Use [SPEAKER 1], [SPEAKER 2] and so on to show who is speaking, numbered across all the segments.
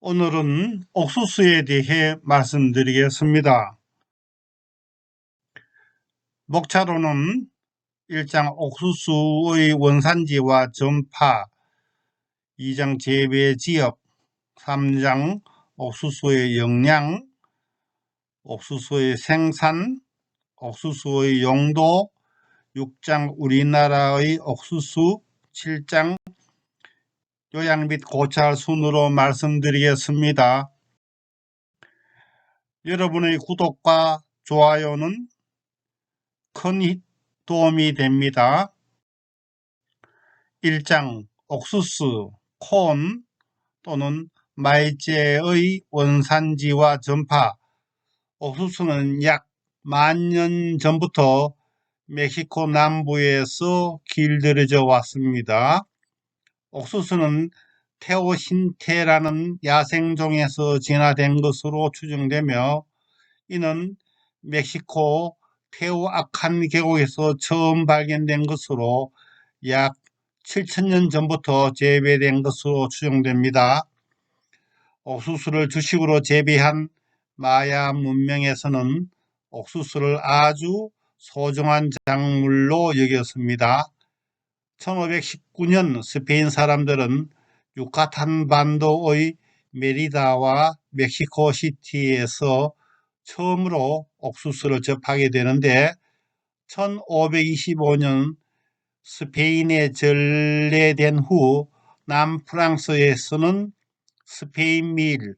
[SPEAKER 1] 오늘은 옥수수에 대해 말씀드리겠습니다. 목차로는 1장 옥수수의 원산지와 전파, 2장 재배 지역, 3장 옥수수의 영양, 옥수수의 생산, 옥수수의 용도, 6장 우리나라의 옥수수, 7장 요약 및 고찰 순으로 말씀드리겠습니다. 여러분의 구독과 좋아요는 큰 도움이 됩니다. 1장 옥수수, 콘 또는 마이제의 원산지와 전파. 옥수수는 약 10,000년 전부터 멕시코 남부에서 길들여져 왔습니다. 옥수수는 테오신테라는 야생종에서 진화된 것으로 추정되며 이는 멕시코 테오아칸 계곡에서 처음 발견된 것으로 약 7,000년 전부터 재배된 것으로 추정됩니다. 옥수수를 주식으로 재배한 마야 문명에서는 옥수수를 아주 소중한 작물로 여겼습니다. 1519년 스페인 사람들은 유카탄 반도의 메리다와 멕시코 시티에서 처음으로 옥수수를 접하게 되는데 1525년 스페인에 전래된 후 남프랑스에서는 스페인 밀,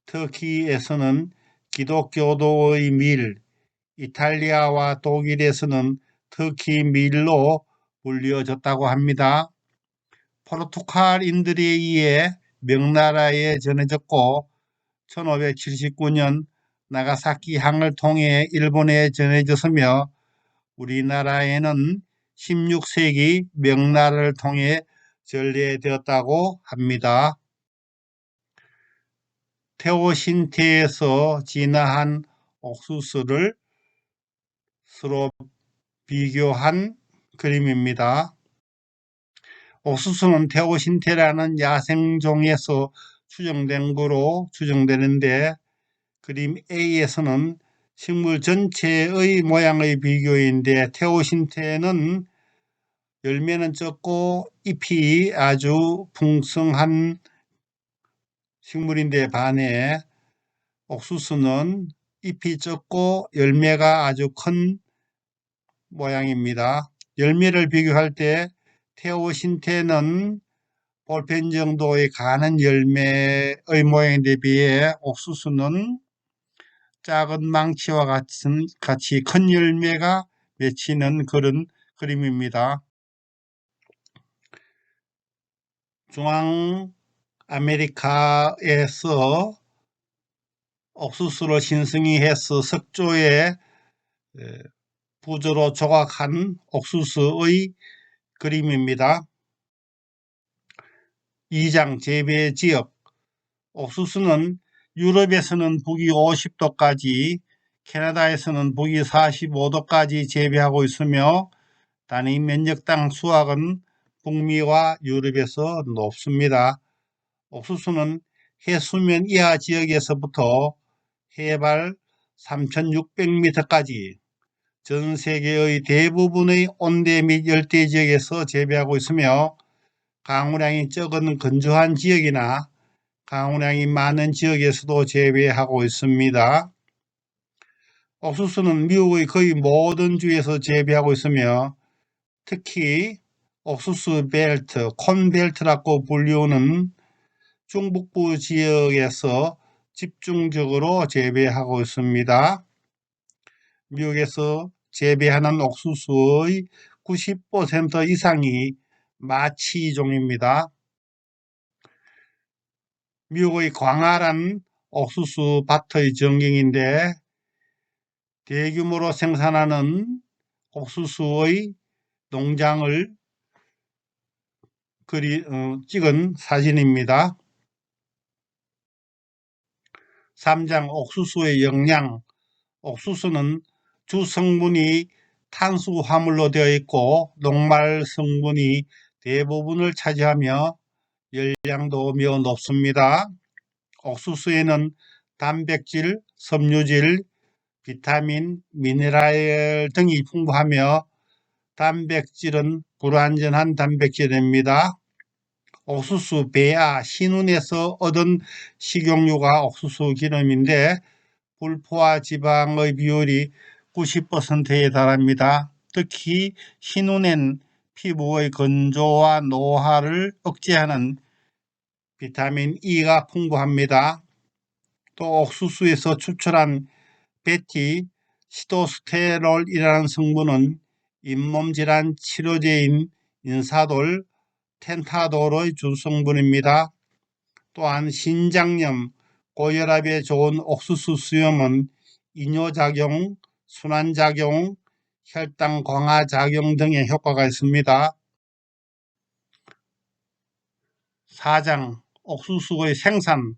[SPEAKER 1] 터키에서는 기독교도의 밀, 이탈리아와 독일에서는 터키 밀로 불려졌다고 합니다. 포르투갈인들에 의해 명나라에 전해졌고 1579년 나가사키 항을 통해 일본에 전해졌으며 우리나라에는 16세기 명나라를 통해 전래되었다고 합니다. 테오신테에서 진화한 옥수수를 서로 비교한 그림입니다. 옥수수는 테오신테라는 야생종에서 추정된 거로 추정되는데 그림 A에서는 식물 전체의 모양의 비교인데 테오신테는 열매는 적고 잎이 아주 풍성한 식물인데 반해 옥수수는 잎이 적고 열매가 아주 큰 모양입니다. 열매를 비교할 때 테오신테는 볼펜 정도의 가는 열매의 모양에 비해 옥수수는 작은 망치와 같이 큰 열매가 맺히는 그런 그림입니다. 중앙 아메리카에서 옥수수를 신성히 해서 석조에 부조로 조각한 옥수수의 그림입니다. 2장 재배 지역. 옥수수는 유럽에서는 북위 50도까지, 캐나다에서는 북위 45도까지 재배하고 있으며 단위 면적당 수확은 북미와 유럽에서 높습니다. 옥수수는 해수면 이하 지역에서부터 해발 3,600m까지 전 세계의 대부분의 온대 및 열대 지역에서 재배하고 있으며 강우량이 적은 건조한 지역이나 강우량이 많은 지역에서도 재배하고 있습니다. 옥수수는 미국의 거의 모든 주에서 재배하고 있으며 특히 옥수수 벨트, 콘벨트라고 불리우는 중북부 지역에서 집중적으로 재배하고 있습니다. 미국에서 재배하는 옥수수의 90% 이상이 마치종입니다. 미국의 광활한 옥수수 밭의 전경인데 대규모로 생산하는 옥수수의 농장을 찍은 사진입니다. 3장 옥수수의 영양. 옥수수는 주 성분이 탄수화물로 되어 있고 녹말 성분이 대부분을 차지하며 열량도 매우 높습니다. 옥수수에는 단백질, 섬유질, 비타민, 미네랄 등이 풍부하며 단백질은 불완전한 단백질입니다. 옥수수 배아 신운에서 얻은 식용유가 옥수수 기름인데 불포화 지방의 비율이 90%에 달합니다. 특히 신운엔 피부의 건조와 노화를 억제하는 비타민 E가 풍부합니다. 또 옥수수에서 추출한 베티 시토스테롤이라는 성분은 잇몸 질환 치료제인 인사돌, 텐타돌의 주성분입니다. 또한 신장염, 고혈압에 좋은 옥수수 수염은 이뇨작용, 순환작용, 혈당 강화작용 등의 효과가 있습니다. 4장 옥수수의 생산.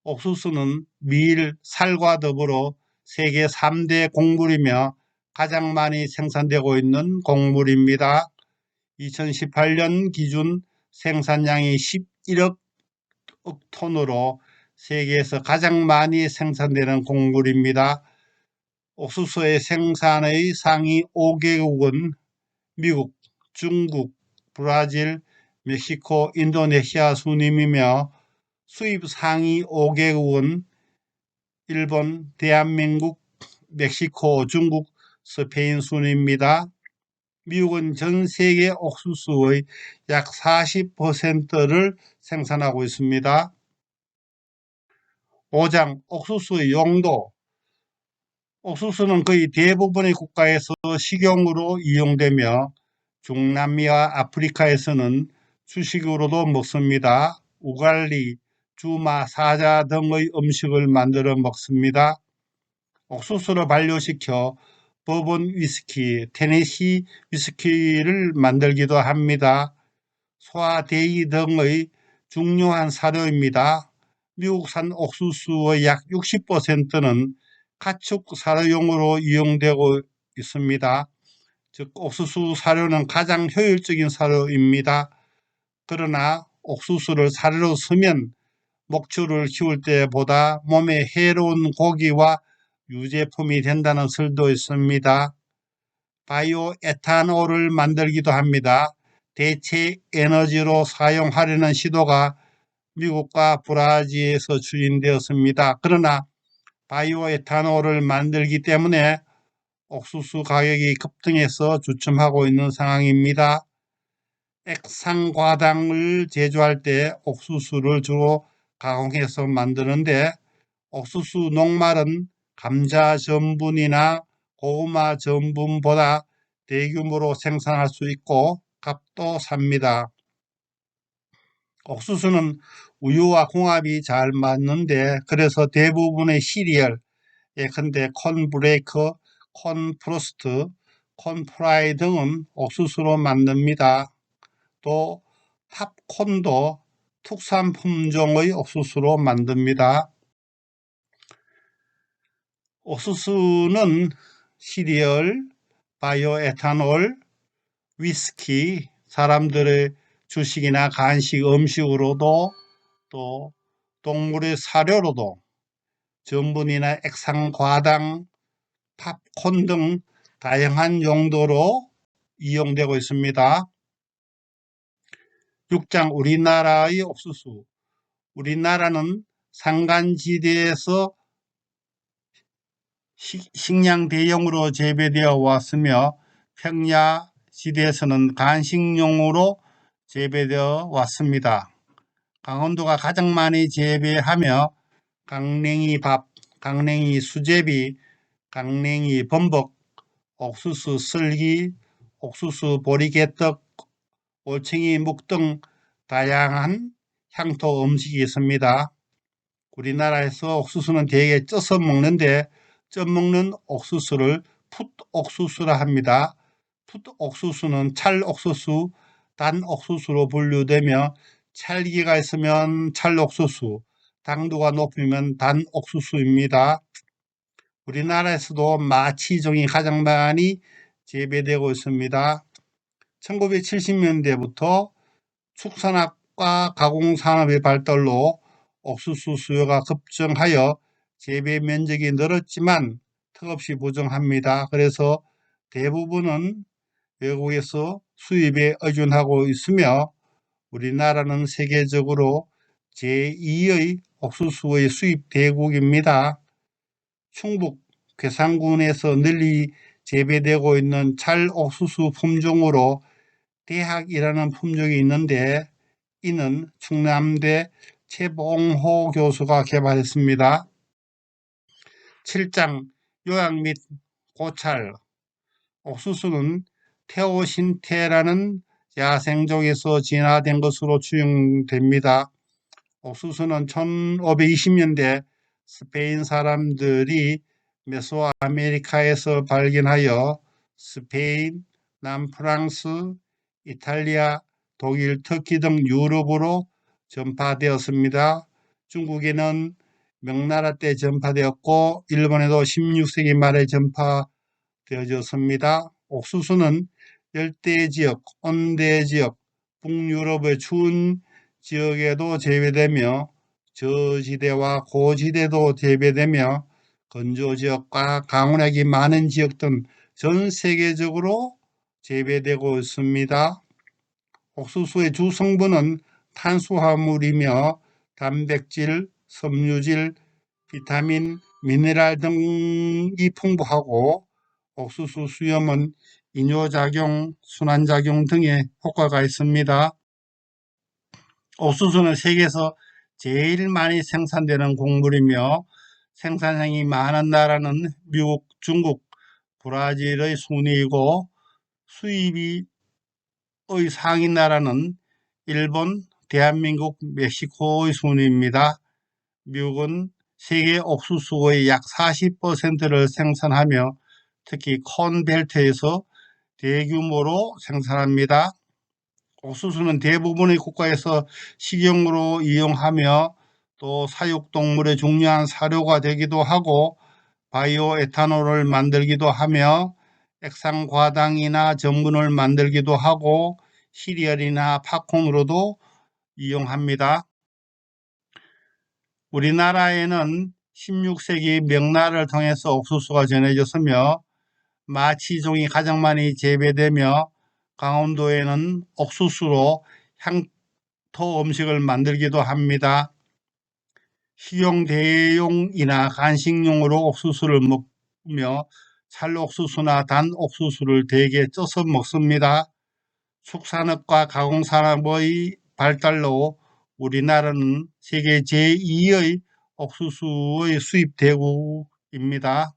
[SPEAKER 1] 옥수수는 밀, 쌀과 더불어 세계 3대 곡물이며 가장 많이 생산되고 있는 곡물입니다. 2018년 기준 생산량이 11억 톤으로 세계에서 가장 많이 생산되는 곡물입니다. 옥수수의 생산의 상위 5개국은 미국, 중국, 브라질, 멕시코, 인도네시아 순이며 수입 상위 5개국은 일본, 대한민국, 멕시코, 중국, 스페인 순입니다. 미국은 전 세계 옥수수의 약 40%를 생산하고 있습니다. 5장 옥수수의 용도. 옥수수는 거의 대부분의 국가에서 식용으로 이용되며 중남미와 아프리카에서는 주식으로도 먹습니다. 우갈리, 주마, 사자 등의 음식을 만들어 먹습니다. 옥수수를 발효시켜 버번 위스키, 테네시 위스키를 만들기도 합니다. 소화, 대기 등의 중요한 사료입니다. 미국산 옥수수의 약 60%는 가축 사료용으로 이용되고 있습니다. 즉 옥수수 사료는 가장 효율적인 사료입니다. 그러나 옥수수를 사료로 쓰면 목줄을 키울 때보다 몸에 해로운 고기와 유제품이 된다는 설도 있습니다. 바이오 에탄올을 만들기도 합니다. 대체 에너지로 사용하려는 시도가 미국과 브라질에서 추진되었습니다. 그러나 바이오 에탄올을 만들기 때문에 옥수수 가격이 급등해서 주춤하고 있는 상황입니다. 액상과당을 제조할 때 옥수수를 주로 가공해서 만드는데 옥수수 녹말은 감자 전분이나 고구마 전분보다 대규모로 생산할 수 있고 값도 삽니다. 옥수수는 우유와 궁합이 잘 맞는데 그래서 대부분의 시리얼 예컨대 콘브레이크, 콘프로스트, 콘프라이 등은 옥수수로 만듭니다. 또 팝콘도 특산 품종의 옥수수로 만듭니다. 옥수수는 시리얼, 바이오에탄올, 위스키, 사람들의 주식이나 간식, 음식으로도 또 동물의 사료로도 전분이나 액상과당, 팝콘 등 다양한 용도로 이용되고 있습니다. 6장 우리나라의 옥수수. 우리나라는 산간지대에서 식량 대용으로 재배되어 왔으며 평야 지대에서는 간식용으로 재배되어 왔습니다. 강원도가 가장 많이 재배하며 강냉이 밥, 강냉이 수제비, 강냉이 범벅, 옥수수 슬기, 옥수수 보리개떡, 올챙이 묵 등 다양한 향토 음식이 있습니다. 우리나라에서 옥수수는 대개 쪄서 먹는데 쪄 먹는 옥수수를 풋옥수수라 합니다. 풋옥수수는 찰옥수수, 단옥수수로 분류되며 찰기가 있으면 찰옥수수, 당도가 높으면 단옥수수입니다. 우리나라에서도 마치종이 가장 많이 재배되고 있습니다. 1970년대부터 축산업과 가공산업의 발달로 옥수수 수요가 급증하여 재배 면적이 늘었지만 턱없이 부족합니다. 그래서 대부분은 외국에서 수입에 의존하고 있으며 우리나라는 세계적으로 제2의 옥수수의 수입 대국입니다. 충북 괴산군에서 널리 재배되고 있는 찰옥수수 품종으로 대학이라는 품종이 있는데 이는 충남대 최봉호 교수가 개발했습니다. 7장 요약 및 고찰. 옥수수는 테오신테라는 야생종에서 진화된 것으로 추정됩니다. 옥수수는 1520년대 스페인 사람들이 메소아메리카에서 발견하여 스페인, 남프랑스, 이탈리아, 독일, 터키 등 유럽으로 전파되었습니다. 중국에는 명나라 때 전파되었고 일본에도 16세기 말에 전파되어졌습니다. 옥수수는 열대지역, 온대지역, 북유럽의 추운 지역에도 재배되며 저지대와 고지대도 재배되며 건조지역과 강우량이 많은 지역 등 전 세계적으로 재배되고 있습니다. 옥수수의 주 성분은 탄수화물이며 단백질, 섬유질, 비타민, 미네랄 등이 풍부하고 옥수수 수염은 이뇨작용, 순환작용 등의 효과가 있습니다. 옥수수는 세계에서 제일 많이 생산되는 곡물이며 생산량이 많은 나라는 미국, 중국, 브라질의 순위이고 수입의 상위 나라는 일본, 대한민국, 멕시코의 순위입니다. 미국은 세계 옥수수의 약 40%를 생산하며 특히 콘벨트에서 대규모로 생산합니다. 옥수수는 대부분의 국가에서 식용으로 이용하며 또 사육동물의 중요한 사료가 되기도 하고 바이오 에탄올을 만들기도 하며 액상과당이나 전분을 만들기도 하고 시리얼이나 팝콘으로도 이용합니다. 우리나라에는 16세기 명나라를 통해서 옥수수가 전해졌으며 마치종이 가장 많이 재배되며 강원도에는 옥수수로 향토 음식을 만들기도 합니다. 식용 대용이나 간식용으로 옥수수를 먹으며 찰옥수수나 단옥수수를 대개 쪄서 먹습니다. 축산업과 가공산업의 발달로 우리나라는 세계 제2의 옥수수의 수입 대국입니다.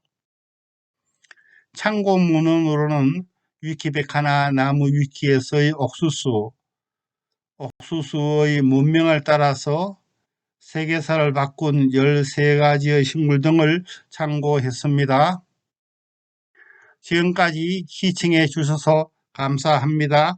[SPEAKER 1] 참고문헌으로는 위키백과나 나무위키에서의 옥수수의 문명을 따라서 세계사를 바꾼 13가지의 식물 등을 참고했습니다. 지금까지 시청해 주셔서 감사합니다.